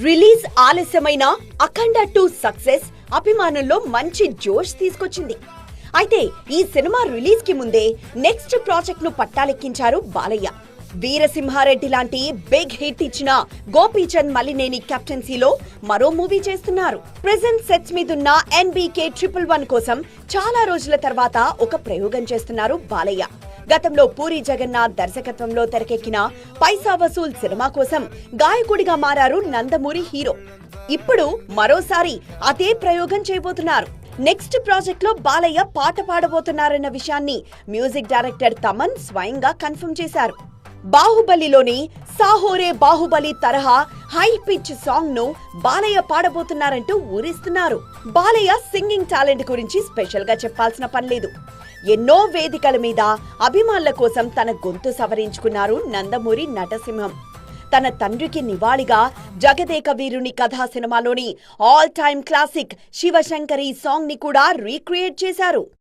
Release ఆలస్యమైన అఖండ 2 success అభిమానుల్లో మంచి జోష్ తీసుకొచ్చింది. అయితే ఈ సినిమా రిలీజ్ కి ముందే నెక్స్ట్ ప్రాజెక్ట్ ను పట్టాలెక్కించారు బాలయ్య. వీరసింహారెడ్డి లాంటి బిగ్ హిట్ ఇచ్చిన గోపీచంద్ మలినేని కెప్టెన్సీలో మరో మూవీ చేస్తున్నారు. ప్రెజెంట్ సెట్స్ మీదున్న NBK 111 కోసం చాలా రోజుల తర్వాత ఒక ప్రయోగం చేస్తున్నారు బాలయ్య. గతంలో పూరి జగన్నాథ్ దర్శకత్వంలో తెరకెక్కిన పైసా వసూల్ సినిమా కోసం గాయకుడిగా మారారు నందమూరి హీరో. ఇప్పుడు మరోసారి అదే ప్రయోగం చేయబోతున్నారు. నెక్స్ట్ ప్రాజెక్ట్ లో బాలయ్య పాట పాడబోతున్నారన్న విషయాన్ని మ్యూజిక్ డైరెక్టర్ తమన్ స్వయంగా కన్ఫర్మ్ చేశారు. బాహుబలిలోని సాహోరే బాహుబలి తరహా హై పిచ్ సాంగ్ ను బాలయ్య పాడబోతున్నారంటూ ఊరిస్తున్నారు. బాలయ్య సింగింగ్ టాలెంట్ గురించి స్పెషల్ గా చెప్పాల్సిన పనిలేదు. ఎన్నో వేదికల మీద అభిమానుల కోసం తన గొంతు సవరించుకున్నారు నందమూరి నటసింహం. తన తండ్రికి నివాళిగా జగదేక వీరుని కథా సినిమాలోని all time classic Shivashankari song ని కూడా రీక్రియేట్ చేశారు.